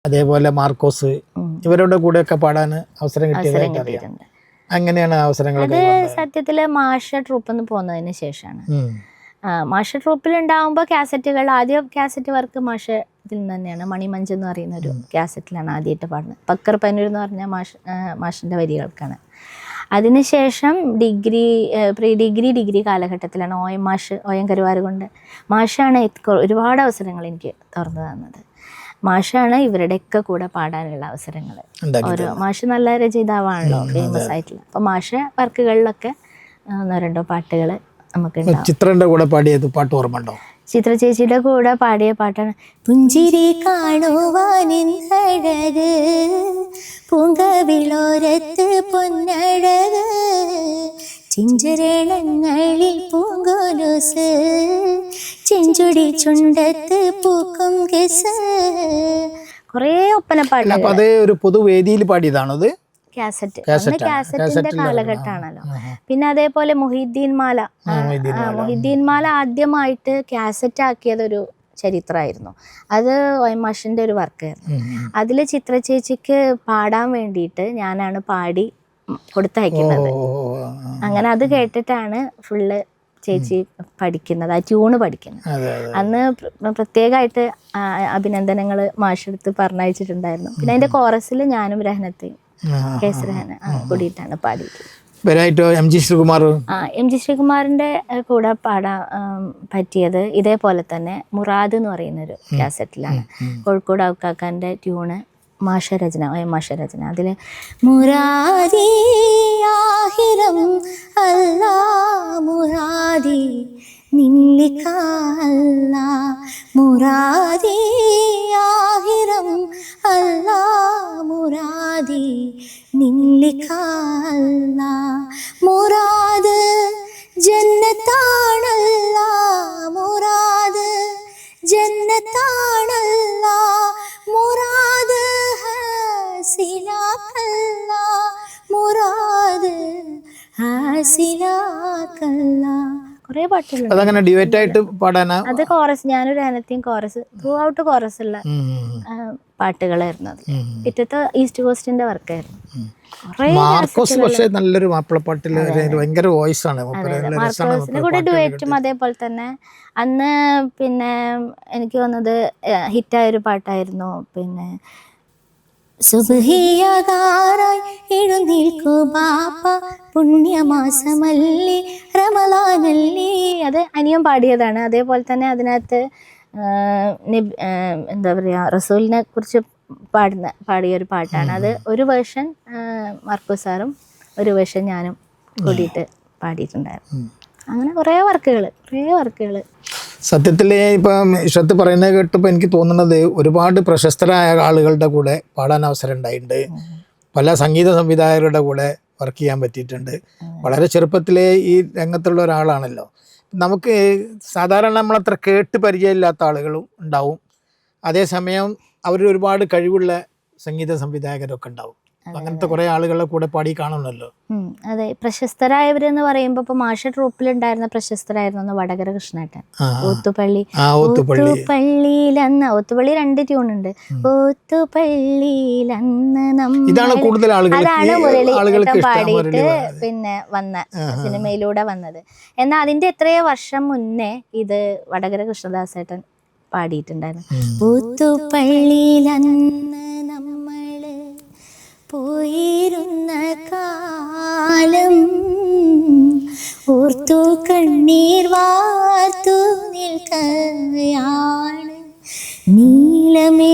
അതേപോലെ മാർക്കോസ് ഇവരുടെ കൂടെയൊക്കെ പാടാൻ അവസരം കിട്ടിയതായിട്ട് അറിയാം. അങ്ങനെയാണ് അവസരങ്ങൾ. അത് സത്യത്തില് മാഷ ട്രൂപ്പ് എന്ന് പോകുന്നതിന് ശേഷമാണ്. മാഷ ട്രൂപ്പിൽ ഉണ്ടാവുമ്പോൾ കാസറ്റുകൾ ആദ്യം കാസറ്റ് വർക്ക് മാഷ ഇതിൽ നിന്ന് തന്നെയാണ്. മണിമഞ്ച് എന്ന് പറയുന്ന ഒരു കാസറ്റിലാണ് ആദ്യമായിട്ട് പാടുന്നത്. പക്കർ പന്നൂർ എന്ന് പറഞ്ഞ മാഷിൻ്റെ വരികൾക്കാണ്. അതിനുശേഷം പ്രീ ഡിഗ്രി കാലഘട്ടത്തിലാണ് ഒ എൻ കരുവാരുകൊണ്ട് മാഷാണ് ഒരുപാട് അവസരങ്ങൾ എനിക്ക് തുറന്നു തന്നത്. മാഷാണ് ഇവരുടെയൊക്കെ കൂടെ പാടാനുള്ള അവസരങ്ങൾ. ഓരോ മാഷ് നല്ല രചയിതാവാണല്ലോ, ഫേമസ് ആയിട്ടുള്ള. അപ്പോൾ മാഷ വർക്കുകളിലൊക്കെ 1-2 പാട്ടുകൾ നമുക്ക്. ചിത്രന്റെ കൂടെ പാടിയത് പാട്ട് ഓർമ്മയുണ്ടോ? ചിത്ര ചേച്ചിയുടെ കൂടെ പാടിയ പാട്ടാണ് പുഞ്ചിരി കാണുവാനിന്നഴക് പൂങ്കവിളോരത്ത് പൊന്നഴക് ചിഞ്ചരണങ്ങളിൽ പൂങ്കോലൂസ് ചെഞ്ചുടി ചുണ്ടത്ത് പൂക്കും കിസ്. കുറേ ഒപ്പനപ്പാട്ട്. അത് ഒരു പൊതുവേദിയിൽ പാടിയതാണത്. കാസറ്റിന്റെ കാലഘട്ടമാണല്ലോ. പിന്നെ അതേപോലെ മൊഹീദ്ദീൻ മാല ആദ്യമായിട്ട് കാസറ്റ് ആക്കിയത് ഒരു ചരിത്രമായിരുന്നു. അത് മാഷിന്റെ ഒരു വർക്കായിരുന്നു. അതിൽ ചിത്ര ചേച്ചിക്ക് പാടാൻ വേണ്ടിയിട്ട് ഞാനാണ് പാടി കൊടുത്തയക്കുന്നത്. അങ്ങനെ അത് കേട്ടിട്ടാണ് ഫുള്ള് ചേച്ചി പഠിക്കുന്നത്, ആ ട്യൂണ് പഠിക്കുന്നത്. അന്ന് പ്രത്യേകമായിട്ട് അഭിനന്ദനങ്ങൾ മാഷെടുത്ത് പറഞ്ഞയച്ചിട്ടുണ്ടായിരുന്നു. പിന്നെ അതിന്റെ കോറസിൽ ഞാനും രഹനത്തെയും കൂടിയിട്ടാണ് പാടിയിട്ടുള്ളത്. എം ജി ശ്രീകുമാറിന്റെ കൂടെ പാടാൻ പറ്റിയത് ഇതേപോലെ തന്നെ മുറാദ് എന്ന് പറയുന്നൊരു കാസറ്റിലാണ്. കോഴിക്കോട് ഔക്കാക്കാന്റെ ട്യൂണ് മാഷരചന. അതില് മുറാദി ആഹിരം അല്ലാ മുറാദി നില്ലിക്കാല്ല മുറാദി ആഹിരം അല്ലാ മുറാദി നില്ലിക്കാല്ല മുറാദ് ജന്നത്താണല്ല മുറാദ് ജന്നത്താണല്ല മുറാദ് ഹസിലാക്കല്ല മുറാദ് ഹസിലാക്കല്ല. കുറേ പാട്ടുകളുണ്ട്. അതങ്ങനെ ഡിവൈറ്റ് ആയിട്ട് പാടാനാ? അത് കോറസ്, ഞാനൊരു അനത്തെയും കോറസ്, ത്രൂ ഔട്ട് കോറസ് ഉള്ള പാട്ടുകളായിരുന്നു. അത് പിറ്റത്തെ ഈസ്റ്റ് കോസ്റ്റിന്റെ വർക്കായിരുന്നു. മാർക്കോസ് പക്ഷേ നല്ലൊരു മാപ്പിളപ്പാട്ടില് ഭയങ്കര വോയിസ് ആണ്. മാർക്കോസിന്റെ കൂടെ ഡുവറ്റും അതേപോലെ തന്നെ അന്ന് പിന്നെ എനിക്ക് വന്നത് ഹിറ്റായൊരു പാട്ടായിരുന്നു. പിന്നെ സുബ്ഹിയാകാറായി എഴുന്നേൽക്കൂ ബാപ്പ പുണ്യമാസമല്ലേ റമളാനല്ലേ. അത് അനിയൻ പാടിയതാണ്. അതേപോലെ തന്നെ അതിനകത്ത് എന്താ പറയുക, റസൂലിനെ കുറിച്ച് പാടിയൊരു പാട്ടാണ്. അത് ഒരു വേർഷൻ മാർക്കോസ് സാറും ഒരു വേർഷൻ ഞാനും കൂടിയിട്ട് പാടിയിട്ടുണ്ടായിരുന്നു. അങ്ങനെ കുറേ വർക്കുകൾ. സത്യത്തിൽ ഇപ്പം ഇഷത്ത് പറയുന്നത് കേട്ടപ്പോൾ എനിക്ക് തോന്നുന്നത് ഒരുപാട് പ്രശസ്തരായ ആളുകളുടെ കൂടെ പാടാൻ അവസരം ഉണ്ടായിട്ടുണ്ട്. പല സംഗീത സംവിധായകരുടെ കൂടെ വർക്ക് ചെയ്യാൻ പറ്റിയിട്ടുണ്ട്. വളരെ ചെറുപ്പത്തിലേ ഈ രംഗത്തുള്ള ഒരാളാണല്ലോ. നമുക്ക് സാധാരണ നമ്മളത്ര കേട്ട് പരിചയമില്ലാത്ത ആളുകളും ഉണ്ടാവും. അതേസമയം അവർ ഒരുപാട് കഴിവുള്ള സംഗീത സംവിധായകരൊക്കെ ഉണ്ടാവും. അങ്ങനത്തെ കുറെ ആളുകളെ കൂടെ പാടി കാണണമല്ലോ. അതെ, പ്രശസ്തരായവരെന്ന് പറയുമ്പോ ഇപ്പൊ മാഷ ട്രൂപ്പിലുണ്ടായിരുന്ന പ്രശസ്തരായിരുന്നു വടകര കൃഷ്ണേട്ടൻ, ഓത്തുപള്ളിയിലന്ന്. ഓത്തുപള്ളി 2 ട്യൂണുണ്ട്. ഓത്തുപള്ളിയിലന്ന് ഇതാണ് കൂടുതൽ അതാണ് മുരളീധരൻ പാടിയിട്ട് പിന്നെ വന്ന സിനിമയിലൂടെ വന്നത്. എന്നാൽ അതിന്റെ എത്രയോ വർഷം മുന്നേ ഇത് വടകര കൃഷ്ണദാസേട്ടൻ പാടിയിട്ടുണ്ടായിരുന്നു. ഓത്തുപള്ളിയിലന്ന് നമ്മള് പോയിരുന്ന കാലം ഓർത്തു കണ്ണീർ വാർത്തു നിൽക്കുകയാണ് നീലമേഘം.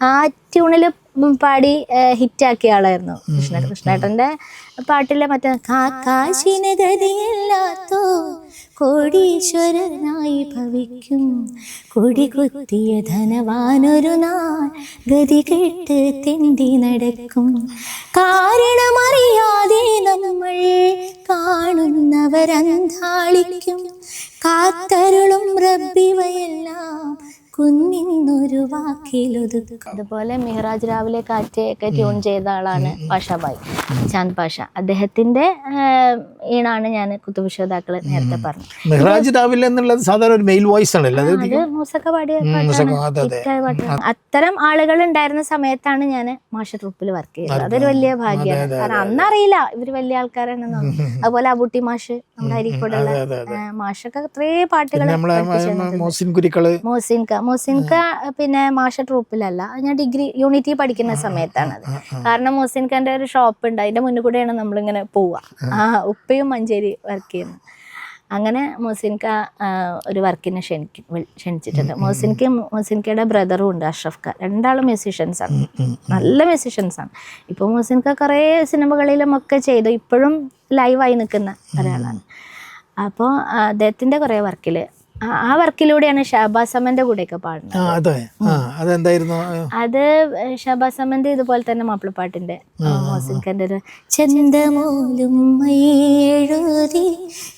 ആ ട്യൂണില് പാടി ഹിറ്റാക്കിയ ആളായിരുന്നു കൃഷ്ണേട്ടൻ്റെ പാട്ടിലെ മറ്റേ കാശിന് ഗതിയില്ലാത്തോ കോടീശ്വരനായി ഭവിക്കും കൊടി കുത്തിയ ധനവാനൊരു നാൾ ഗതി കെട്ട് തെണ്ടി നടക്കും. കാരണമറിയാതെ നമ്മൾ കാണുന്നവരന്താളിക്കും കാത്തരുളും റബ്ബിവയെല്ലാം കുന്നിന്നൊരു വാക്കിലൊതുക്കും. അതുപോലെ മിഹ്റാജ് രാവിലെ കാറ്റ് ഒക്കെ ട്യൂൺ ചെയ്ത ആളാണ് പാഷാഭായ് ചാന്ദ് പാഷ. അദ്ദേഹത്തിന്റെ ഈണാണ് ഞാൻ കുത്തുബുശ്രോതാക്കള് നേരത്തെ പറഞ്ഞത്. മിഹ്റാജ് രാവിലെ എന്നുള്ളത് സാധാരണ ഒരു മെയിൽ വോയിസ് ആണല്ലോ, അത് മൂസക്ക പാടിയ പാട്ടാണ്. അത്തരം ആളുകൾ ഉണ്ടായിരുന്ന സമയത്താണ് ഞാൻ മാഷ ട്രൂപ്പിൽ വർക്ക് ചെയ്തത്. അതൊരു വലിയ ഭാഗ്യമാണ്. കാരണം അന്നറിയില്ല ഇവര് വലിയ ആൾക്കാരാണെന്നൊന്നും. അതുപോലെ അബൂട്ടി മാഷ്, നമ്മുടെ അരീക്കോടുള്ള മാഷൊക്കെ അത്രേ പാട്ടുകൾ. മോസിൻക പിന്നെ മാഷ ട്രൂപ്പിലല്ല, ഞാൻ ഡിഗ്രി യൂണിറ്റി പഠിക്കുന്ന സമയത്താണത്. കാരണം മോസിൻഖാന്റെ ഒരു ഷോപ്പ് ഉണ്ട്, അതിന്റെ മുന്നിൽ കൂടെയാണ് നമ്മളിങ്ങനെ പോവുക. ഉപ്പയും മഞ്ചേരി വർക്ക് ചെയ്യുന്നു. അങ്ങനെ മോസിൻക ഒരു വർക്കിനെ ക്ഷണിച്ചിട്ടുണ്ട്. മോസിൻകയുടെ ബ്രദറും ഉണ്ട്, അഷ്റഫ് ഖാൻ. രണ്ടാളും മ്യൂസീഷ്യൻസാണ്, നല്ല മ്യൂസീഷ്യൻസാണ്. ഇപ്പോൾ മോസിൻക കുറേ സിനിമകളിലും ഒക്കെ ചെയ്തു, ഇപ്പോഴും ലൈവായി നിൽക്കുന്ന ഒരാളാണ്. അപ്പോൾ അദ്ദേഹത്തിൻ്റെ കുറേ വർക്കിൽ, ആ വർക്കിലൂടെയാണ് ഷഹബാസ് അമന്റെ കൂടെയൊക്കെ പാടുന്നത്. അത് ഷഹബാസ് അമന്റെ ഇതുപോലെ തന്നെ മാപ്പിളപ്പാട്ടിന്റെ മോസിൻഖാന്റെ ഒരു ചന്തമൂലും എഴുതി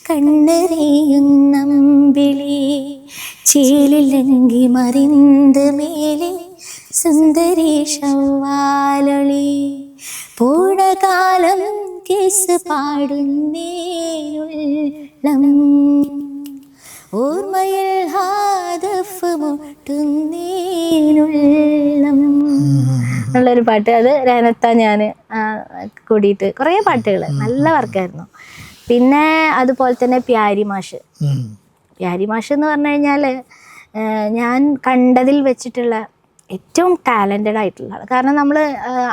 കണ്ണറിയുന്നമ്പിളി ചേലിലങ്കി മറിന്ത് മേലെ സുന്ദരി ഷവ്വാലൊളി പൂടകാലം കേസ് പാടുന്നേരുള്ളം ഓർമ്മയിൽ ഹാദഫ് മുട്ടുന്നേനുള്ളം എന്നുള്ളൊരു പാട്ട്. അത് രനത്ത ഞാൻ കൂടിയിട്ട് കുറേ പാട്ടുകൾ, നല്ല വർക്കായിരുന്നു. പിന്നെ അതുപോലെ തന്നെ പ്യാരി മാഷ് എന്ന് പറഞ്ഞു കഴിഞ്ഞാൽ ഞാൻ കണ്ടതിൽ വെച്ചിട്ടുള്ള ഏറ്റവും ടാലൻറ്റഡ് ആയിട്ടുള്ള ആൾ. കാരണം നമ്മൾ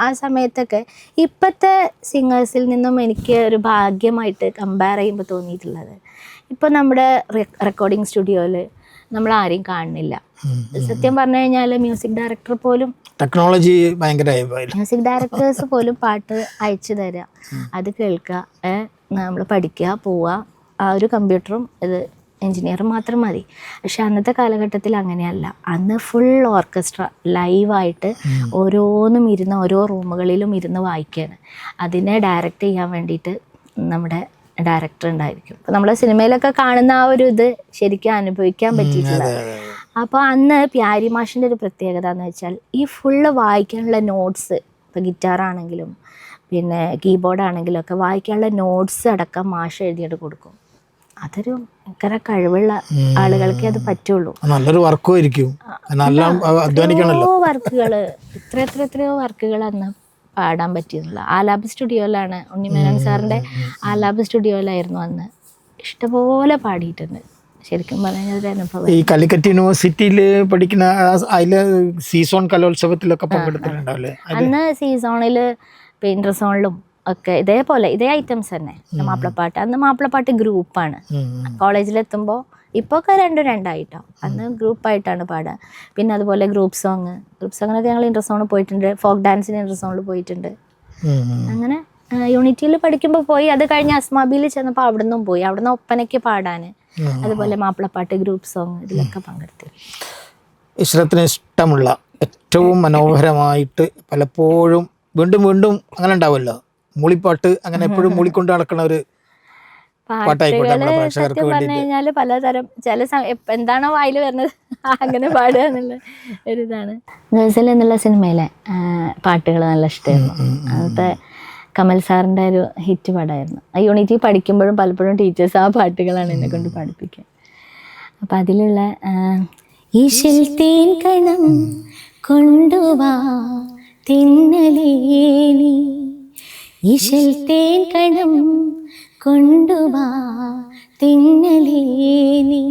ആ സമയത്തൊക്കെ ഇപ്പോഴത്തെ സിംഗേഴ്സിൽ നിന്നും എനിക്ക് ഒരു ഭാഗ്യമായിട്ട് കമ്പയർ ചെയ്യുമ്പോൾ തോന്നിയിട്ടുള്ളത്, ഇപ്പോൾ നമ്മുടെ റെക്കോർഡിങ് സ്റ്റുഡിയോയിൽ നമ്മൾ ആരെയും കാണുന്നില്ല. സത്യം പറഞ്ഞു കഴിഞ്ഞാൽ മ്യൂസിക് ഡയറക്ടർ പോലും, ടെക്നോളജി ഭയങ്കര, മ്യൂസിക് ഡയറക്ടേഴ്സ് പോലും പാട്ട് അയച്ചു തരിക, അത് കേൾക്കുക, നമ്മൾ പഠിക്കുക, പോവുക, ആ ഒരു കമ്പ്യൂട്ടറും ഇത് എൻജിനീയറും മാത്രം മതി. പക്ഷെ അന്നത്തെ കാലഘട്ടത്തിൽ അങ്ങനെയല്ല. അന്ന് ഫുൾ ഓർക്കസ്ട്ര ലൈവായിട്ട് ഓരോന്നും ഇരുന്ന് ഓരോ റൂമുകളിലും ഇരുന്ന് വായിക്കുകയാണ്. അതിനെ ഡയറക്റ്റ് ചെയ്യാൻ വേണ്ടിയിട്ട് നമ്മുടെ ഡയറക്ടർ ഉണ്ടായിരിക്കും. അപ്പോൾ നമ്മൾ സിനിമയിലൊക്കെ കാണുന്ന ആ ഒരു ഇത് ശരിക്കും അനുഭവിക്കാൻ പറ്റിയിട്ടില്ല. അപ്പോൾ അന്ന് പ്യാരി മാഷിൻ്റെ ഒരു പ്രത്യേകത എന്ന് വെച്ചാൽ ഈ ഫുള്ള് വായിക്കാനുള്ള നോട്ട്സ്, ഇപ്പോൾ ഗിറ്റാറാണെങ്കിലും പിന്നെ കീബോർഡാണെങ്കിലും ഒക്കെ വായിക്കാനുള്ള നോട്ട്സ് അടക്കം മാഷ് എഴുതിയിട്ട് കൊടുക്കും. അതൊരു ഭയങ്കര കഴിവുള്ള ആളുകൾക്കേ അത് പറ്റുള്ളൂ. നല്ലൊരു വർക്കും ആയിരിക്കും, വർക്കുകൾ എത്രയോ വർക്കുകൾ അന്ന് പാടാൻ പറ്റിയിരുന്നില്ല. ആലാപ് സ്റ്റുഡിയോയിലാണ്, ഉണ്ണിമേനോൻ സാറിൻ്റെ ആലാപ് സ്റ്റുഡിയോയിലായിരുന്നു അന്ന്. ഇഷ്ടംപോലെ പാടിയിട്ടുണ്ട്. ശരിക്കും പറഞ്ഞാൽ ഒരു അനുഭവം. ഈ കാലിക്കറ്റ് യൂണിവേഴ്സിറ്റിയിൽ പഠിക്കുന്ന അതില് സീസോൺ കലോത്സവത്തിലൊക്കെ പങ്കെടുത്തിട്ടുണ്ടാവില്ലേ? അന്ന് സീസോണിൽ ഇന്റർ സോണിലും ഒക്കെ ഇതേപോലെ ഇതേ ഐറ്റംസ് തന്നെ. മാപ്പിളപ്പാട്ട്, അന്ന് മാപ്പിളപ്പാട്ട് ഗ്രൂപ്പാണ്. കോളേജിലെത്തുമ്പോൾ ഇപ്പോൾ ഒക്കെ രണ്ടായിട്ടോ, അന്ന് ഗ്രൂപ്പായിട്ടാണ് പാടുക. പിന്നെ അതുപോലെ ഗ്രൂപ്പ് സോങ്ങിനൊക്കെ ഞങ്ങൾ ഇന്റർ സോണിൽ പോയിട്ടുണ്ട്, ഫോക്ക് ഡാൻസിന് ഇന്റർ സോണിൽ പോയിട്ടുണ്ട്. അങ്ങനെ യൂണിറ്റിയിൽ പഠിക്കുമ്പോൾ പോയി. അത് കഴിഞ്ഞ് അസ്മാബിയിൽ ചെന്നപ്പോൾ അവിടെ നിന്നും പോയി, അവിടെ നിന്ന് ഒപ്പനയ്ക്ക് പാടാൻ, അതുപോലെ മാപ്പിളപ്പാട്ട് ഗ്രൂപ്പ് സോങ് ഇതിലൊക്കെ പങ്കെടുത്തു. ഇഷ്റത്തിന് ഇഷ്ടമുള്ള ഏറ്റവും മനോഹരമായിട്ട് പലപ്പോഴും വീണ്ടും വീണ്ടും അങ്ങനെ ഉണ്ടാവുമല്ലോ മൂളിപ്പാട്ട്, അങ്ങനെ എപ്പോഴും മൂളിക്കൊണ്ട് നടക്കുന്ന ഒരു പാട്ടുകള് സത്യം പറഞ്ഞു കഴിഞ്ഞാൽ പലതരം, ചില എന്താണോ വായിൽ വരുന്നത് അങ്ങനെ പാടുക എന്നുള്ള ഒരിതാണ്. ഗസൽ എന്നുള്ള സിനിമയിലെ പാട്ടുകൾ നല്ല ഇഷ്ടമായിരുന്നു. അന്നത്തെ കമൽ സാറിൻ്റെ ഒരു ഹിറ്റ് പാടായിരുന്നു. യൂണിറ്റി പഠിക്കുമ്പോഴും പലപ്പോഴും ടീച്ചേഴ്സ് ആ പാട്ടുകളാണ് എന്നെ കൊണ്ട് പഠിപ്പിക്കുക. അപ്പം അതിലുള്ള ഈശൽ തേൻ കണം കൊണ്ടുവാ തിന്നലേനി, ഈശൽ തേൻ കണം കൊണ്ടുവാ തിന്നലേനി,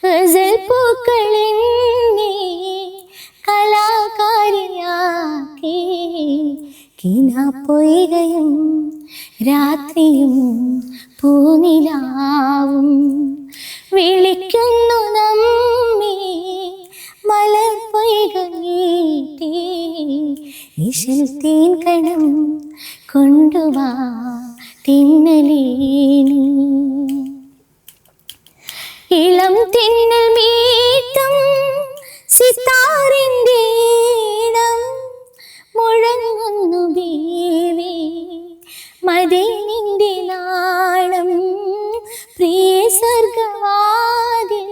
ഗസൽ പൂക്കളെന്നെ കലാകാരിയാക്കി, കിനാപ്പൊയ്കയും രാത്രിയും പൂനിലാവും വിളിക്കുന്നു നമ്മെ മലർപ്പൊയ്ക നീട്ടി, ഇശൽ തേൻ കണം കൊണ്ടുവാ തിന്നലേനി, ഇളം തിന്നൽ മീട്ടും സിത്താറിൻ്റെ ഈണം മുഴങ്ങുന്നു ബീവി, മദീനിൻ്റെ നാണം പ്രിയ സ്വർഗവാതിൽ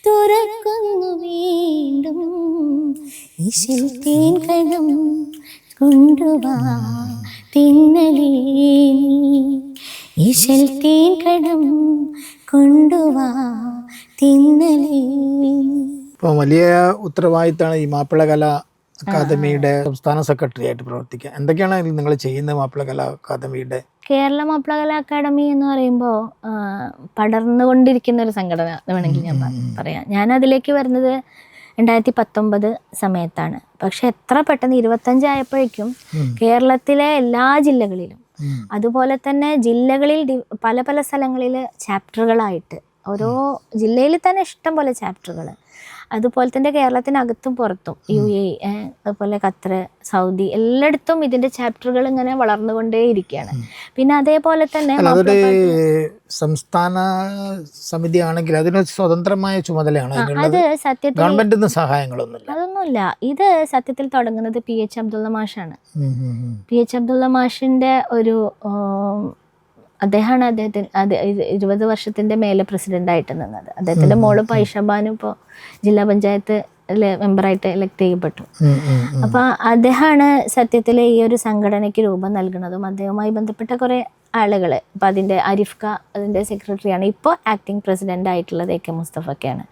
തുറക്കുന്നു. ഈശൽ തേൻകണം കൊണ്ടുവാ തിന്നലേ ഈശൽ തേൻകണം കൊണ്ടുവാ തിന്നലേ. ഇപ്പോൾ വലിയ ഉത്തരവാദിത്തമാണ് ഈ മാപ്പിള കലാ അക്കാദമിയുടെ സംസ്ഥാന സെക്രട്ടറി ആയിട്ട് പ്രവർത്തിക്കുക. എന്തൊക്കെയാണ് നിങ്ങൾ ചെയ്യുന്നത് മാപ്പിള കലാ അക്കാദമിയുടെ? കേരള മാപ്പിള കലാ അക്കാദമി എന്ന് പറയുമ്പോൾ പടർന്നുകൊണ്ടിരിക്കുന്ന ഒരു സംഘടന വേണമെങ്കിൽ ഞാൻ പറയാം. ഞാൻ അതിലേക്ക് വരുന്നത് 2019 സമയത്താണ്. പക്ഷെ എത്ര പെട്ടെന്ന് 25 ആയപ്പോഴേക്കും കേരളത്തിലെ എല്ലാ ജില്ലകളിലും അതുപോലെ തന്നെ ജില്ലകളിൽ പല പല സ്ഥലങ്ങളിൽ ചാപ്റ്ററുകളായിട്ട് ഓരോ ജില്ലയിൽ തന്നെ ഇഷ്ടം പോലെ ചാപ്റ്ററുകൾ, അതുപോലെ തന്നെ കേരളത്തിനകത്തും പുറത്തും UAE, അതുപോലെ ഖത്തർ, സൗദി എല്ലായിടത്തും ഇതിൻ്റെ ചാപ്റ്ററുകൾ ഇങ്ങനെ വളർന്നുകൊണ്ടേയിരിക്കുകയാണ്. പിന്നെ അതേപോലെ തന്നെ അതൊരു സംസ്ഥാന സമിതി ആണെങ്കിൽ അതിന് സ്വതന്ത്രമായ ചുമതലയാണ്. അത് സത്യത്തിൽ ഗവൺമെന്റിന് സഹായങ്ങളൊന്നുമില്ല, അതൊന്നുമില്ല. ഇത് സത്യത്തിൽ തുടങ്ങുന്നത് PH അബ്ദുള്ള മാഷാണ്. PH അബ്ദുള്ള മാഷിൻ്റെ ഒരു അദ്ദേഹമാണ് അദ്ദേഹത്തിന് 20 വർഷത്തിൻ്റെ മേലെ പ്രസിഡൻ്റായിട്ട് നിന്നത്. അദ്ദേഹത്തിൻ്റെ മോള് പൈഷബാനും ഇപ്പോൾ ജില്ലാ പഞ്ചായത്ത് മെമ്പറായിട്ട് എലക്ട് ചെയ്യപ്പെട്ടു. അപ്പോൾ അദ്ദേഹമാണ് സത്യത്തിൽ ഈ ഒരു സംഘടനയ്ക്ക് രൂപം നൽകുന്നതും അദ്ദേഹവുമായി ബന്ധപ്പെട്ട കുറേ ആളുകൾ. അപ്പോൾ അതിൻ്റെ അരിഫ്ക അതിൻ്റെ സെക്രട്ടറിയാണ്. ഇപ്പോൾ ആക്ടിങ് പ്രസിഡൻ്റ് ആയിട്ടുള്ളത് AK മുസ്തഫയ്ക്കാണ്.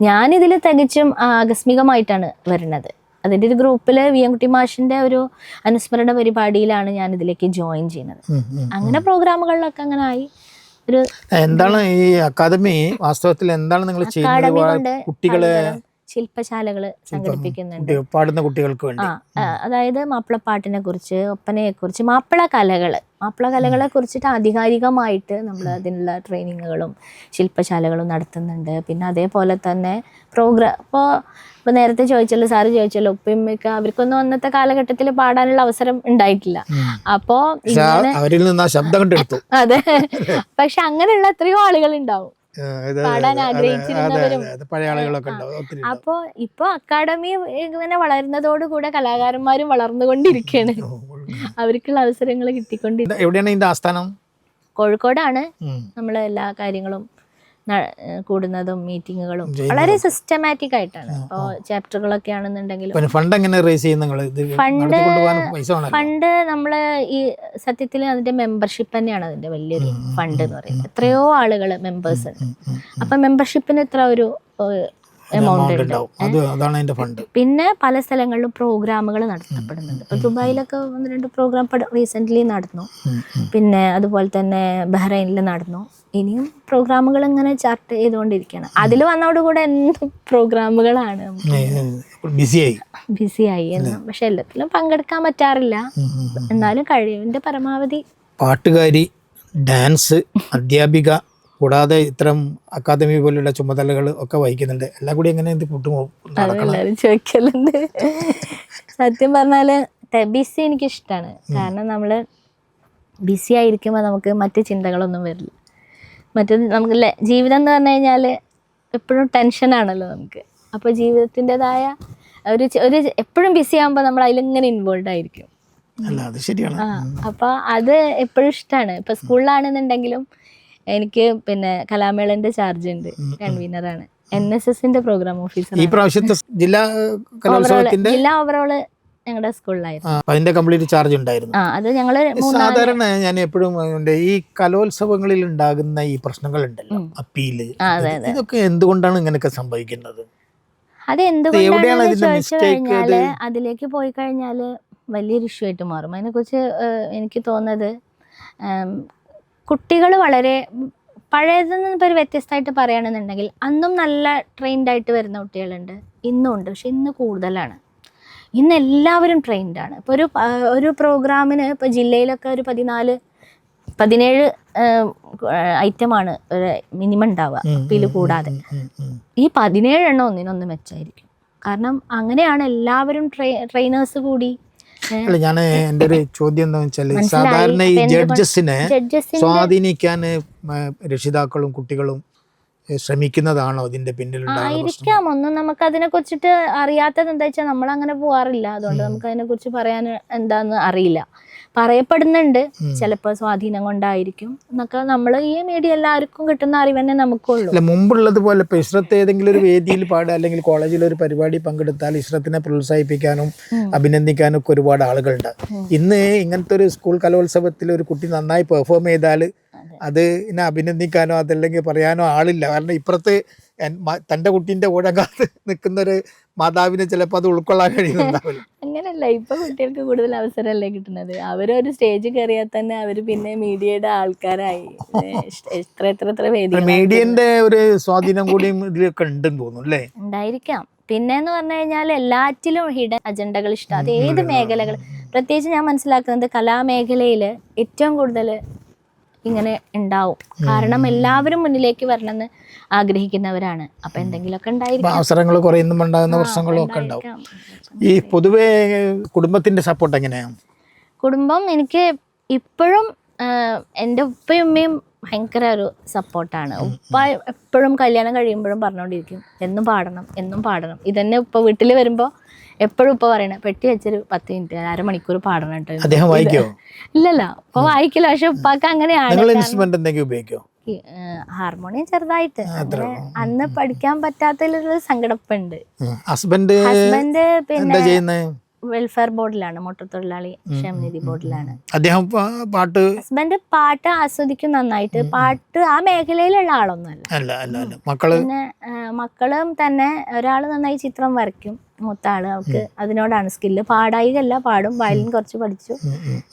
ഞാനിതിൽ തികച്ചും ആകസ്മികമായിട്ടാണ് വരുന്നത്. അതിൻ്റെ ഒരു ഗ്രൂപ്പിൽ VM കുട്ടി മാഷിൻ്റെ ഒരു അനുസ്മരണ പരിപാടിയിലാണ് ഞാൻ ഇതിലേക്ക് ജോയിൻ ചെയ്യുന്നത്. അങ്ങനെ പ്രോഗ്രാമുകളിലൊക്കെ അങ്ങനെ ആയി. ഒരു എന്താണ് ഈ അക്കാദമി വാസ്തവത്തിൽ എന്താണ് നിങ്ങൾ ചെയ്യുന്നത്? കുട്ടികളെ ശില്പശാലകൾ സംഘടിപ്പിക്കുന്നുണ്ട് പാടുന്ന കുട്ടികൾക്ക് വേണ്ടി. അതായത് മാപ്പിളപ്പാട്ടിനെ കുറിച്ച്, ഒപ്പനയെ കുറിച്ച്, മാപ്പിള കലകളെ കുറിച്ചിട്ട് ആധികാരികമായിട്ട് നമ്മൾ അതിനുള്ള ട്രെയിനിങ്ങുകളും ശില്പശാലകളും നടത്തുന്നുണ്ട്. പിന്നെ അതേപോലെ തന്നെ ഇപ്പോൾ നേരത്തെ സാറ് ചോദിച്ചല്ലോ ഉപ്പയമ്മയ്ക്ക അവർക്കൊന്നും അന്നത്തെ കാലഘട്ടത്തിൽ പാടാനുള്ള അവസരം ഉണ്ടായിട്ടില്ല. അപ്പോൾ അവരിൽ നിന്ന് ആ ശബ്ദം കണ്ടെടുത്തു. അതെ, പക്ഷെ അങ്ങനെയുള്ള എത്രയോ ആളുകൾ ഉണ്ടാവും പാടാൻ ആഗ്രഹിച്ചിരുന്നവരും. അപ്പോ ഇപ്പൊ അക്കാദമി ഇങ്ങനെ വളരുന്നതോടുകൂടെ കലാകാരന്മാരും വളർന്നുകൊണ്ടിരിക്കുകയാണ്. അവർക്കുള്ള അവസരങ്ങൾ കിട്ടിക്കൊണ്ടിരിക്കും. എവിടെയാണ് ഇതിന്റെ ആസ്ഥാനം? കോഴിക്കോടാണ്. നമ്മളെ എല്ലാ കാര്യങ്ങളും കൂടുന്നതും മീറ്റിങ്ങുകളും വളരെ സിസ്റ്റമാറ്റിക് ആയിട്ടാണ്. ഇപ്പോൾ ചാപ്റ്ററുകളൊക്കെ ആണെന്നുണ്ടെങ്കിലും ഫണ്ട് നമ്മള് ഈ സത്യത്തിൽ അതിന്റെ മെമ്പർഷിപ്പ് തന്നെയാണ് അതിന്റെ വലിയൊരു ഫണ്ട് എന്ന് പറയുന്നത്. എത്രയോ ആളുകൾ മെമ്പേഴ്സ് ഉണ്ട്. അപ്പൊ മെമ്പർഷിപ്പിന് ഇത്ര ഒരു എമൗണ്ട് ഉണ്ട്. പിന്നെ പല സ്ഥലങ്ങളിലും പ്രോഗ്രാമുകൾ നടത്തപ്പെടുന്നുണ്ട്. ഇപ്പൊ ദുബായിലൊക്കെ 1-2 പ്രോഗ്രാം റീസെന്റ് നടന്നു. പിന്നെ അതുപോലെ തന്നെ ബഹ്റൈനിൽ നടന്നു. ഇനിയും പ്രോഗ്രാമുകൾ ഇങ്ങനെ ചാർട്ട് ചെയ്തുകൊണ്ടിരിക്കുകയാണ്. അതിൽ വന്നതോടുകൂടെ എന്തും പ്രോഗ്രാമുകളാണ്, ബിസിയായി എന്നും. പക്ഷെ എല്ലാത്തിലും പങ്കെടുക്കാൻ പറ്റാറില്ല. എന്നാലും കഴിവിന്റെ പരമാവധി. പാട്ടുകാരി, ഡാൻസ്, അധ്യാപിക, കൂടാതെ ഇത്തരം അക്കാദമി പോലുള്ള ചുമതലകൾ ഒക്കെ വഹിക്കുന്നുണ്ട്. എല്ലാം കൂടി എങ്ങനെ അതെല്ലാവരും ചോദിക്കലുണ്ട്. സത്യം പറഞ്ഞാല് ബിസി എനിക്കിഷ്ടമാണ്. കാരണം നമ്മള് ബിസി ആയിരിക്കുമ്പോൾ നമുക്ക് മറ്റു ചിന്തകളൊന്നും വരില്ല. നമുക്ക് ജീവിതം എന്ന് പറഞ്ഞു കഴിഞ്ഞാൽ എപ്പോഴും ടെൻഷനാണല്ലോ നമുക്ക്. അപ്പോൾ ജീവിതത്തിൻ്റെതായ ഒരു എപ്പോഴും ബിസി ആകുമ്പോൾ നമ്മൾ അതിലിങ്ങനെ ഇൻവോൾവ് ആയിരിക്കും. അപ്പോൾ അത് എപ്പോഴും ഇഷ്ടമാണ്. ഇപ്പോൾ സ്കൂളിലാണെന്നുണ്ടെങ്കിലും എനിക്ക് പിന്നെ കലാമേളന്റെ ചാർജ് ഉണ്ട്, കൺവീനറാണ്. NSSന്റെ പ്രോഗ്രാം ഓഫീസർ. ഈ പ്രാവശ്യത്തെ ജില്ലാ ഓവറോള് ഞങ്ങളുടെ സ്കൂളിലായിരുന്നു. അതിന്റെ കംപ്ലീറ്റ് ചാർജ് ഉണ്ടായിരുന്നു. അത് ഞങ്ങള് സാധാരണ ഞാൻ എപ്പോഴും ഈ കലോത്സവങ്ങളിൽ ഉണ്ടാകുന്ന ഈ പ്രശ്നങ്ങൾ ഉണ്ടല്ലോ, അപ്പീല്, ഇതൊക്കെ എന്തുകൊണ്ടാണ് ഇങ്ങനെയൊക്കെ സംഭവിക്കുന്നത്? അത് എന്തുകൊണ്ടാണ് ചോദിച്ചു കഴിഞ്ഞാല് അതിലേക്ക് പോയി കഴിഞ്ഞാല് വലിയൊരു ഇഷ്യൂ ആയിട്ട് മാറും. അതിനെക്കുറിച്ച് എനിക്ക് തോന്നുന്നത് കുട്ടികൾ വളരെ പഴയതിൽ നിന്ന് ഇപ്പോൾ ഒരു വ്യത്യസ്തമായിട്ട് പറയുകയാണെന്നുണ്ടെങ്കിൽ അന്നും നല്ല ട്രെയിൻഡ് ആയിട്ട് വരുന്ന കുട്ടികളുണ്ട്, ഇന്നും ഉണ്ട്. പക്ഷെ ഇന്ന് കൂടുതലാണ്. ഇന്ന് എല്ലാവരും ട്രെയിൻഡാണ്. ഇപ്പോൾ ഒരു പ്രോഗ്രാമിന് ഇപ്പോൾ ജില്ലയിലൊക്കെ ഒരു 14-17 ഐറ്റമാണ് ഒരു മിനിമം ഉണ്ടാവുക അപ്പീൽ കൂടാതെ. ഈ 17 എണ്ണം ഒന്നിനൊന്ന് മെച്ചമായിരിക്കും. കാരണം അങ്ങനെയാണ് എല്ലാവരും ട്രെയിനേഴ്സ് കൂടി. ഞാൻ എൻ്റെ ഒരു ചോദ്യം എന്താണെന്ന് വെച്ചാൽ, സാധാരണ ഈ ജഡ്ജസിനെ സ്വാധീനിക്കാൻ രക്ഷിതാക്കളും കുട്ടികളും ശ്രമിക്കുന്നതാണോ ഇതിന്റെ പിന്നിലുണ്ടായിരിക്കാം? ഒന്നും നമുക്ക് അതിനെ കുറിച്ചിട്ട് അറിയാത്തത് എന്താ വെച്ചാൽ നമ്മൾ അങ്ങനെ പോവാറില്ല. അതുകൊണ്ട് നമുക്ക് അതിനെ കുറിച്ച് പറയാൻ എന്താന്ന് അറിയില്ല. പറയപ്പെടുന്നുണ്ട്. ചിലപ്പോൾ സ്വാധീനം കൊണ്ടായിരിക്കും എന്നൊക്കെ നമ്മൾ ഈ മീഡിയ എല്ലാവർക്കും കിട്ടുന്ന അറിവ് തന്നെ നമുക്കുള്ളൂ. അല്ല, മുമ്പുള്ളത് പോലെ ഇപ്പോൾ ഇസ്രത്ത് ഏതെങ്കിലും ഒരു വേദിയിൽ പാടുക അല്ലെങ്കിൽ കോളേജിൽ ഒരു പരിപാടി പങ്കെടുത്താൽ ഇസ്രത്തിനെ പ്രോത്സാഹിപ്പിക്കാനും അഭിനന്ദിക്കാനും ഒക്കെ ഒരുപാട് ആളുകളുണ്ട്. ഇന്ന് ഇങ്ങനത്തെ ഒരു സ്കൂൾ കലോത്സവത്തിൽ ഒരു കുട്ടി നന്നായി പെർഫോം ചെയ്താൽ അത് ഇന്നെ അഭിനന്ദിക്കാനോ അതല്ലെങ്കിൽ പറയാനോ ആളില്ല. കാരണം ഇപ്പുറത്ത് തൻ്റെ കുട്ടീൻ്റെ കൂടെ കാത്ത് നിൽക്കുന്നൊരു മാതാവിനെ ചിലപ്പോൾ അത് ഉൾക്കൊള്ളാൻ കഴിയുന്നുണ്ടാവില്ല. അങ്ങനെയല്ല, ഇപ്പൊ കുട്ടികൾക്ക് കൂടുതൽ അവസരമല്ലേ കിട്ടുന്നത്. അവരൊരു സ്റ്റേജ് കയറിയാൽ തന്നെ അവര് പിന്നെ മീഡിയയുടെ ആൾക്കാരായി. എത്ര വേദി മീഡിയന്റെ ഒരു സ്വാധീനം കൂടിയും ഇതിലൊക്കെ ഉണ്ടെന്ന് തോന്നുന്നു അല്ലേ? ഉണ്ടായിരിക്കാം. പിന്നെന്ന് പറഞ്ഞു കഴിഞ്ഞാൽ എല്ലാറ്റിലും ഹിഡൻ അജണ്ടകൾ ഇഷ്ടം. അത് ഏത് മേഖലകൾ, പ്രത്യേകിച്ച് ഞാൻ മനസ്സിലാക്കുന്നത് കലാമേഖലയിൽ ഏറ്റവും കൂടുതൽ ഇങ്ങനെ ഉണ്ടാവും. കാരണം എല്ലാവരും മുന്നിലേക്ക് വരണമെന്ന് ആഗ്രഹിക്കുന്നവരാണ്. അപ്പൊ എന്തെങ്കിലുമൊക്കെ ഉണ്ടായിരിക്കും, അവസരങ്ങൾ കുറയുന്നും ഉണ്ടാകുന്ന പ്രശ്നങ്ങളും ഒക്കെ ഉണ്ടാവും. ഈ പൊതുവെ കുടുംബത്തിന്റെ സപ്പോർട്ട് എങ്ങനെയാണ്? കുടുംബം എനിക്ക് ഇപ്പോഴും എൻ്റെ ഉപ്പയും ഉമ്മയും ഭയങ്കര ഒരു സപ്പോർട്ടാണ്. ഉപ്പ എപ്പോഴും കല്യാണം കഴിയുമ്പോഴും പറഞ്ഞുകൊണ്ടിരിക്കും എന്നും പാടണം എന്നും പാടണം. ഇതന്നെ ഉപ്പ വീട്ടിൽ വരുമ്പോൾ എപ്പോഴും ഉപ്പ പറയണേ പെട്ടി വെച്ചൊരു 10 മിനിറ്റ് 1/2 മണിക്കൂർ പാടണം കേട്ടോ. അദ്ദേഹം വായിക്കോ? ഇല്ലല്ല, ഉപ്പ വായിക്കില്ല. പക്ഷെ ഉപ്പാക്ക് അങ്ങനെയാണ്. ഹാർമോണിയം ചെറുതായിട്ട് അന്ന് പഠിക്കാൻ പറ്റാത്തതിലൊരു സങ്കടപ്പുണ്ട്. ഹസ്ബൻഡ് പിന്നെ വെൽഫെയർ ബോർഡിലാണ്, മോട്ടോർ തൊഴിലാളി ക്ഷേമനിധി ബോർഡിലാണ്. അദ്ദേഹം പാട്ട് ഹസ്ബൻഡ് പാട്ട് ആസ്വദിക്കും നന്നായിട്ട്. പാട്ട് ആ മേഖലയിലുള്ള ആളൊന്നുമല്ല. പിന്നെ മക്കളും തന്നെ ഒരാൾ നന്നായി ചിത്രം വരയ്ക്കും, മൂത്ത ആള്. അവൾക്ക് അതിനോടാണ് സ്കില്ല്. പാടായികല്ല, പാടും. വയലിൻ കുറച്ച് പഠിച്ചു.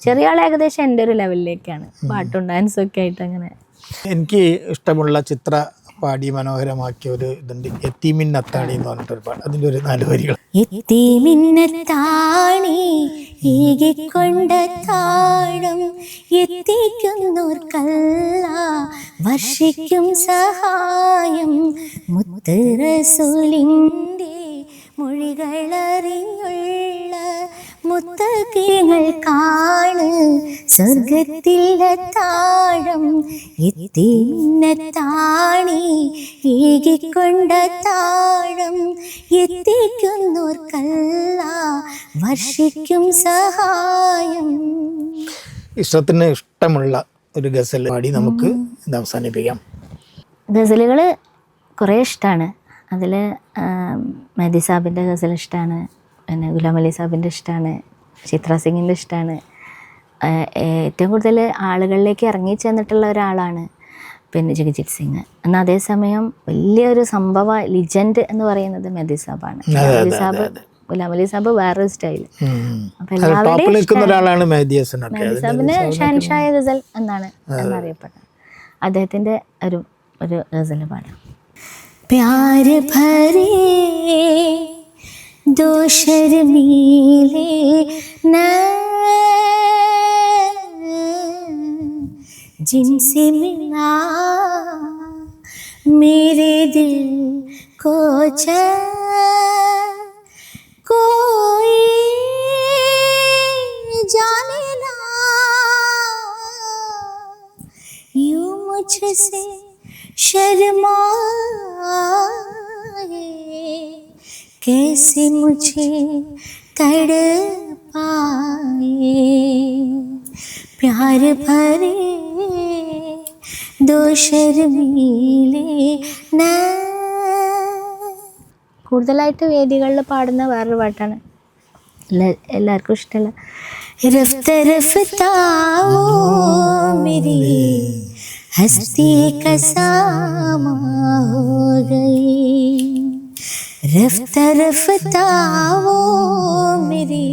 ചെറിയ ആൾ ഏകദേശം എൻ്റെ ഒരു ലെവലിലേക്കാണ്, പാട്ടും ഡാൻസും ഒക്കെ ആയിട്ട്. അങ്ങനെ എനിക്ക് ഇഷ്ടമുള്ള ചിത്ര പാടി മനോഹരമാക്കിയ ഒരു ഇതുണ്ട്, എത്തിമിന്നത്താണി എന്ന് പറഞ്ഞിട്ടൊരു പാട്ട്. അതിൻ്റെ ഒരു 4 വരികൾ. എത്തിമിന്നത്താണി ഈകിക്കൊണ്ട താഴം എത്തിക്കുന്നോർക്കല്ല വർഷിക്കും സഹായം മുത്ത് റസൂലിൻ്റെ മൊഴികളറിഞ്ഞുള്ള മുത്തകങ്ങൾ കാണ് സ്വർഗത്തിൽ താഴം എത്തിമിന്നത്താണി ഈകിക്കൊണ്ട താഴം എത്തിക്കുന്നോർക്കല്ല വർഷിക്കും സഹായം. ഇഷ്ടത്തിന് ഇഷ്ടമുള്ള ഒരു ഗസൽ പാടി നമുക്ക് ഇത് അവസാനിപ്പിക്കാം. ഗസലുകൾ കുറേ ഇഷ്ടമാണ്. അതിൽ മെഹദി സാബിൻ്റെ ഗസൽ ഇഷ്ടമാണ്, പിന്നെ ഗുലാം അലി സാബിൻ്റെ ഇഷ്ടമാണ്, ചിത്ര സിംഗിൻ്റെ ഇഷ്ടമാണ്. ഏറ്റവും കൂടുതൽ ആളുകളിലേക്ക് ഇറങ്ങി ചെന്നിട്ടുള്ള ഒരാളാണ് പിന്നെ ജഗജിത് സിംഗ്. എന്നാൽ അതേസമയം വലിയൊരു സംഭവ ലിജൻഡ് എന്ന് പറയുന്നത് മെഹദി സാബാണ്. ഗുലാം അലി സാബ് വേറൊരു സ്റ്റൈല്. അപ്പൊ എല്ലാവരുടെയും മെഹദി സാബിന് ഷാൻഷായ ഗസൽ എന്നാണ് എന്നറിയപ്പെടുന്നത്. അദ്ദേഹത്തിൻ്റെ ഒരു ഗസൽ പാടാം. प्यार भरे दो शर्मीले नैन जिनसे मिला मेरे दिल को चैन कोई जाने ना यूं मुझसे शर्माए कैसे मुझे तड़पाए प्यार भरे दो शर्मीले नैन. കൂടുതലായിട്ട് വേദികളിൽ പാടുന്ന വേറൊരു പാട്ടാണ്, എല്ലാവർക്കും ഇഷ്ടമല്ല. रफ्ता रफ्ता वो मेरी हस्ती का सामा हो गई. रफ्ता रफ्ता वो मेरी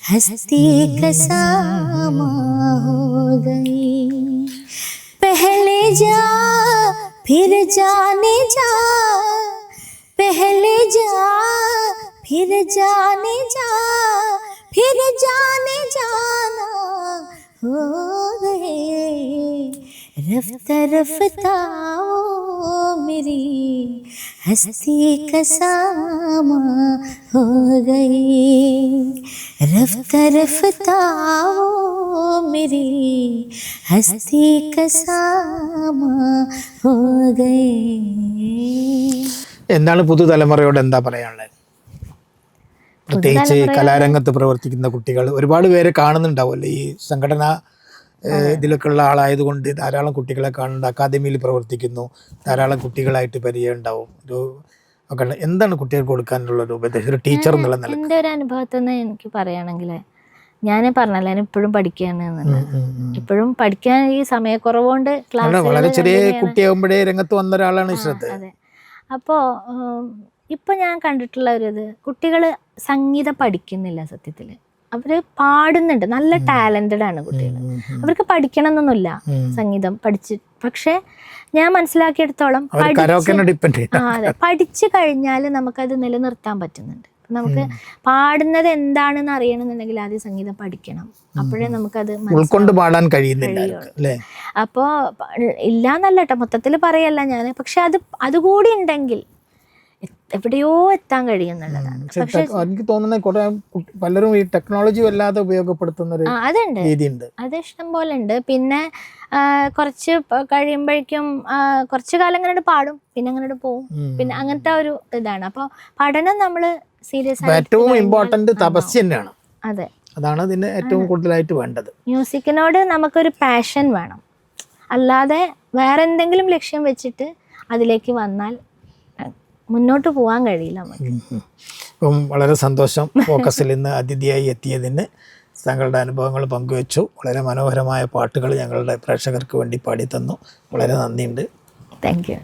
हस्ती का सामा हो गई. पहले जा फिर जाने जा, पहले जा फिर जाने जा, फिर जाने जाना हो गए. रफ्ता रफ्ता वो मेरी हस्ती का सामा हो गई. रफ्ता रफ्ता वो मेरी हस्ती का सामा हो गई. എന്താണ് പുതുതലമുറയോട് എന്താ പറയാനുള്ളത്? പ്രത്യേകിച്ച് കലാരംഗത്ത് പ്രവർത്തിക്കുന്ന കുട്ടികൾ ഒരുപാട് പേരെ കാണുന്നുണ്ടാവുമല്ലോ ഈ സംഘടന ഇതിലൊക്കെ ഉള്ള ആളായതുകൊണ്ട് ധാരാളം കുട്ടികളെ കാണുന്നുണ്ട്. അക്കാദമിയിൽ പ്രവർത്തിക്കുന്നു, ധാരാളം കുട്ടികളായിട്ട് പരിചയം ഉണ്ടാവും. ഒക്കെ എന്താണ് കുട്ടികൾക്ക് കൊടുക്കാനുള്ള ഒരു ഉപദേശം ഒരു ടീച്ചർ എന്നുള്ള നില? എൻ്റെ ഒരു അനുഭവത്തിൽ നിന്ന് എനിക്ക് പറയുകയാണെങ്കിൽ ഞാൻ പറഞ്ഞല്ലോ ഞാൻ ഇപ്പോഴും പഠിക്കുകയാണ് ഇപ്പോഴും പഠിക്കാൻ ഈ സമയക്കുറവുകൊണ്ട് ക്ലാസ് വളരെ ചെറിയ കുട്ടിയാകുമ്പോഴേ രംഗത്ത് വന്ന ഒരാളാണ് ഇഷ്റത്ത്. അതെ. അപ്പോൾ ഇപ്പം ഞാൻ കണ്ടിട്ടുള്ള ഒരു ഇത് കുട്ടികൾ സംഗീതം പഠിക്കുന്നില്ല. സത്യത്തിൽ അവർ പാടുന്നുണ്ട്, നല്ല ടാലൻറ്റഡ് ആണ് കുട്ടികൾ. അവർക്ക് പഠിക്കണം എന്നൊന്നുമില്ല സംഗീതം പഠിച്ച്. പക്ഷെ ഞാൻ മനസ്സിലാക്കിയെടുത്തോളം അതെ പഠിച്ചു കഴിഞ്ഞാൽ നമുക്കത് നിലനിർത്താൻ പറ്റുന്നുണ്ട്. നമുക്ക് പാടുന്നത് എന്താണെന്ന് അറിയണമെന്നുണ്ടെങ്കിൽ ആദ്യം സംഗീതം പഠിക്കണം, അപ്പോഴേ നമുക്കത് ഉൾക്കൊണ്ട് പാടാൻ കഴിയുന്നില്ല. അപ്പോൾ ഇല്ലാന്നല്ല കേട്ടോ, മൊത്തത്തിൽ പറയല്ല ഞാൻ. പക്ഷെ അതുകൂടി ഉണ്ടെങ്കിൽ എവിടെയോ എത്താൻ കഴിയുന്നുള്ളതാണ്. പക്ഷെ എനിക്ക് തോന്നുന്ന പലരും ഈ ടെക്നോളജി വല്ലാതെ ഉപയോഗപ്പെടുത്തുന്ന ഒരു രീതിയുണ്ട്. അത് ഇഷ്ടം പോലെ ഉണ്ട്. പിന്നെ കുറച്ച് കഴിയുമ്പോഴേക്കും കുറച്ച് കാലം അങ്ങനെ പാടും, പിന്നെ അങ്ങനെ പോവും. പിന്നെ അങ്ങനത്തെ ഒരു ഇതാണ്. അപ്പോൾ പഠനം നമ്മൾ സീരിയസ് ആയി ഏറ്റവും ഇമ്പോർട്ടന്റ് തപസ്യ തന്നെയാണ്. അതെ, അതാണ് അതിന് ഏറ്റവും കൂടുതലായിട്ട് വേണ്ടത്. മ്യൂസിക്കിനോട് നമുക്കൊരു പാഷൻ വേണം, അല്ലാതെ വേറെ എന്തെങ്കിലും ലക്ഷ്യം വെച്ചിട്ട് അതിലേക്ക് വന്നാൽ മുന്നോട്ട് പോകാൻ കഴിയില്ല നമുക്ക്. ഇപ്പം വളരെ സന്തോഷം ഫോക്കസിൽ ഇന്ന് അതിഥിയായി എത്തിയതിന്. താങ്കളുടെ അനുഭവങ്ങൾ പങ്കുവച്ചു. വളരെ മനോഹരമായ പാട്ടുകൾ ഞങ്ങളുടെ പ്രേക്ഷകർക്ക് വേണ്ടി പാടി തന്നു. വളരെ നന്ദിയുണ്ട്. Thank you.